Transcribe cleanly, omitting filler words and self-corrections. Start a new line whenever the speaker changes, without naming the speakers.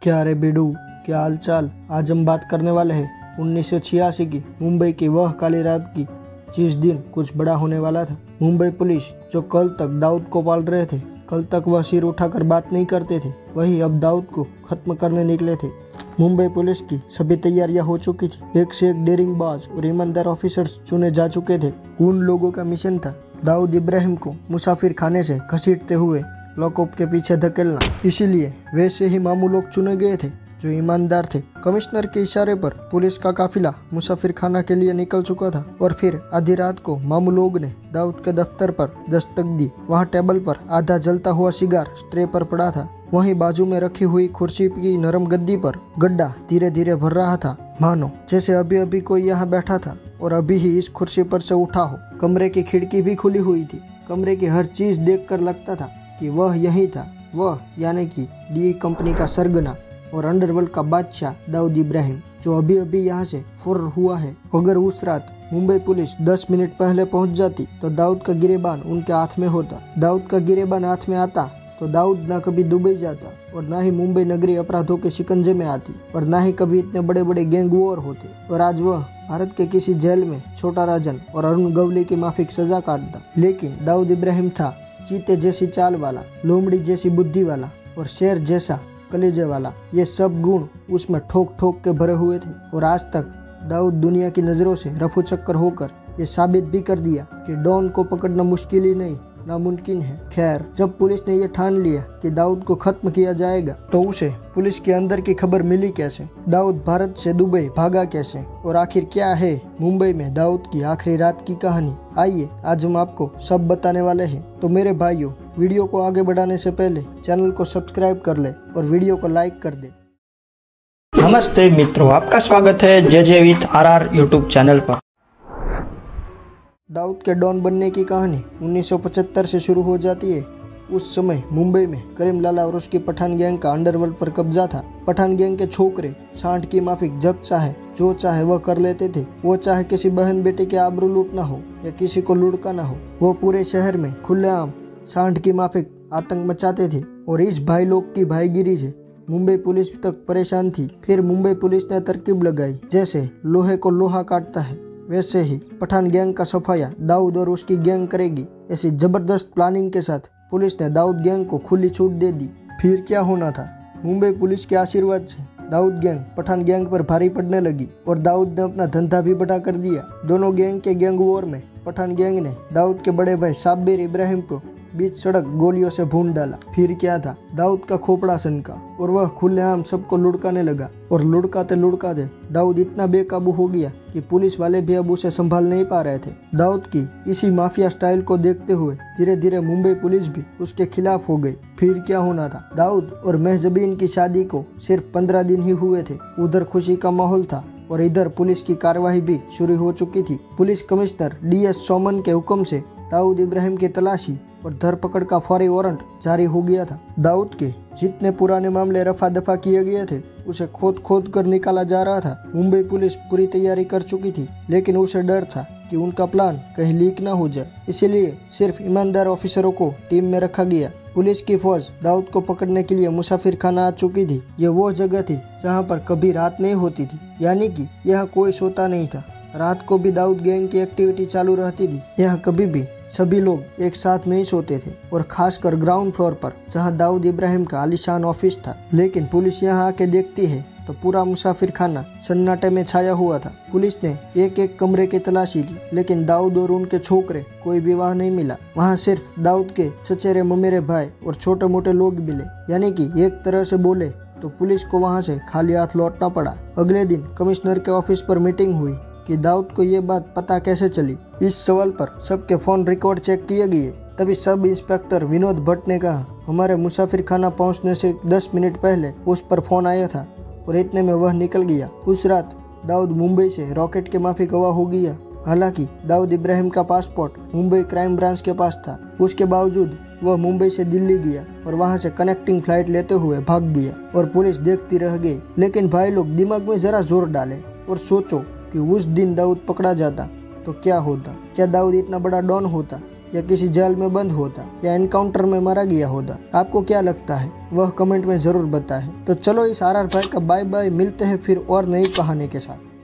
क्या रे बिडू, क्या हाल चाल। आज हम बात करने वाले हैं 1986 की मुंबई की वह काली रात की, जिस दिन कुछ बड़ा होने वाला था। मुंबई पुलिस जो कल तक दाऊद को पाल रहे थे, कल तक वह सिर उठाकर बात नहीं करते थे, वही अब दाऊद को खत्म करने निकले थे। मुंबई पुलिस की सभी तैयारियां हो चुकी थी। एक से एक डेरिंगबाज और ईमानदार ऑफिसर्स चुने जा चुके थे। उन लोगों का मिशन था दाऊद इब्राहिम को मुसाफिर खाने से घसीटते हुए लॉकअप के पीछे धकेलना। इसीलिए वैसे ही मामू लोग चुने गए थे जो ईमानदार थे। कमिश्नर के इशारे पर पुलिस का काफिला मुसाफिर खाना के लिए निकल चुका था और फिर आधी रात को मामू लोग ने दाऊद के दफ्तर पर दस्तक दी। वहाँ टेबल पर आधा जलता हुआ सिगार ट्रे पर पड़ा था। वहीं बाजू में रखी हुई कुर्सी की नरम गद्दी पर गड्ढा धीरे धीरे भर रहा था, मानो जैसे अभी अभी कोई यहाँ बैठा था और अभी ही इस कुर्सी पर से उठा हो। कमरे की खिड़की भी खुली हुई थी। कमरे की हर चीज देखकर लगता था कि वह यही था, वह यानी कि डी कंपनी का सरगना और अंडरवर्ल्ड का बादशाह दाऊद इब्राहिम, जो अभी अभी यहाँ से फुर्र हुआ है। अगर उस रात मुंबई पुलिस 10 मिनट पहले पहुंच जाती तो दाऊद का गिरेबान उनके हाथ में होता। दाऊद का गिरेबान हाथ में आता तो दाऊद ना कभी दुबई जाता और ना ही मुंबई नगरी अपराधों के शिकंजे में आती और ना ही कभी इतने बड़े बड़े गैंग वॉर होते। और आज वह भारत के किसी जेल में छोटा राजन और अरुण गवली की माफिक सजा काटता। लेकिन दाऊद इब्राहिम था चीते जैसी चाल वाला, लोमड़ी जैसी बुद्धि वाला और शेर जैसा कलेजे वाला। ये सब गुण उसमें ठोक ठोक के भरे हुए थे। और आज तक दाऊद दुनिया की नजरों से रफू चक्कर होकर ये साबित भी कर दिया कि डॉन को पकड़ना मुश्किल ही नहीं, नामुमकिन है। खैर, जब पुलिस ने यह ठान लिया कि दाऊद को खत्म किया जाएगा तो उसे पुलिस के अंदर की खबर मिली कैसे, दाऊद भारत से दुबई भागा कैसे और आखिर क्या है मुंबई में दाऊद की आखिरी रात की कहानी। आइए आज हम आपको सब बताने वाले हैं। तो मेरे भाइयों, वीडियो को आगे बढ़ाने से पहले चैनल को सब्सक्राइब कर ले और वीडियो को लाइक कर दे।
नमस्ते मित्रों, आपका स्वागत है जे विथ आर यूट्यूब चैनल पर।
दाऊद के डॉन बनने की कहानी 1975 से शुरू हो जाती है। उस समय मुंबई में करीम लाला और उसकी पठान गैंग का अंडरवर्ल्ड पर कब्जा था। पठान गैंग के छोकरे सांड की माफिक जब चाहे जो चाहे वह कर लेते थे। वो चाहे किसी बहन बेटे के आबरू लूटना हो या किसी को लुढ़काना हो, वो पूरे शहर में खुलेआम सांड की माफिक आतंक मचाते थे। और इस भाई लोग की भाईगिरी से मुंबई पुलिस तक परेशान थी। फिर मुंबई पुलिस ने तरकीब लगाई, जैसे लोहे को लोहा काटता है वैसे ही पठान गैंग का सफाया दाऊद और उसकी गैंग करेगी। ऐसी जबरदस्त प्लानिंग के साथ पुलिस ने दाऊद गैंग को खुली छूट दे दी। फिर क्या होना था, मुंबई पुलिस के आशीर्वाद से दाऊद गैंग पठान गैंग पर भारी पड़ने लगी और दाऊद ने अपना धंधा भी बढ़ा कर दिया। दोनों गैंग के गैंग वॉर में पठान गैंग ने दाऊद के बड़े भाई साबिर इब्राहिम को बीच सड़क गोलियों से भून डाला। फिर क्या था, दाऊद का खोपड़ा सनका और वह खुलेआम सबको लुढ़काने लगा। और लुढ़काते लुढ़काते दाऊद इतना बेकाबू हो गया कि पुलिस वाले भी अब उसे संभाल नहीं पा रहे थे। दाऊद की इसी माफिया स्टाइल को देखते हुए धीरे धीरे मुंबई पुलिस भी उसके खिलाफ हो गई। फिर क्या होना था, दाऊद और महजबीन की शादी को सिर्फ 15 दिन ही हुए थे। उधर खुशी का माहौल था और इधर पुलिस की कार्यवाही भी शुरू हो चुकी थी। पुलिस कमिश्नर DS सोमन के हुक्म से दाऊद इब्राहिम की तलाशी और धरपकड़ का फौरी वारंट जारी हो गया था। दाऊद के जितने पुराने मामले रफा दफा किए गए थे उसे खोद खोद कर निकाला जा रहा था। मुंबई पुलिस पूरी तैयारी कर चुकी थी, लेकिन उसे डर था कि उनका प्लान कहीं लीक ना हो जाए। इसलिए सिर्फ ईमानदार ऑफिसरों को टीम में रखा गया। पुलिस की फौज दाऊद को पकड़ने के लिए मुसाफिर खाना आ चुकी थी। यह वो जगह थी जहाँ पर कभी रात नहीं होती थी, यानी कि यह कोई सोता नहीं था। रात को भी दाऊद गैंग की एक्टिविटी चालू रहती थी। यहाँ कभी भी सभी लोग एक साथ नहीं सोते थे, और खासकर ग्राउंड फ्लोर पर जहां दाऊद इब्राहिम का आलीशान ऑफिस था। लेकिन पुलिस यहां आके देखती है तो पूरा मुसाफिर खाना सन्नाटे में छाया हुआ था। पुलिस ने एक एक कमरे की तलाशी ली, लेकिन दाऊद और उनके छोकरे कोई भी वहां नहीं मिला। वहां सिर्फ दाऊद के चचेरे ममेरे भाई और छोटे मोटे लोग मिले। यानी कि एक तरह से बोले तो पुलिस को वहां से खाली हाथ लौटना पड़ा। अगले दिन कमिश्नर के ऑफिस पर मीटिंग हुई कि दाऊद को ये बात पता कैसे चली। इस सवाल पर सबके फोन रिकॉर्ड चेक किए गए। तभी सब इंस्पेक्टर विनोद भट्ट ने कहा, हमारे मुसाफिर खाना पहुंचने से 10 मिनट पहले उस पर फोन आया था और इतने में वह निकल गया। उस रात दाऊद मुंबई से रॉकेट के माफिक गवा हो गया। हालांकि दाऊद इब्राहिम का पासपोर्ट मुंबई क्राइम ब्रांच के पास था, उसके बावजूद वह मुंबई से दिल्ली गया और वहां से कनेक्टिंग फ्लाइट लेते हुए भाग गया और पुलिस देखती रह गई। लेकिन भाई लोग दिमाग में जरा जोर डाले और सोचो कि उस दिन दाऊद पकड़ा जाता तो क्या होता। क्या दाऊद इतना बड़ा डॉन होता या किसी जेल में बंद होता या एनकाउंटर में मारा गया होता। आपको क्या लगता है वह कमेंट में जरूर बताएं। तो चलो इस RR भाई का बाय बाय, मिलते हैं फिर और नई कहानी के साथ।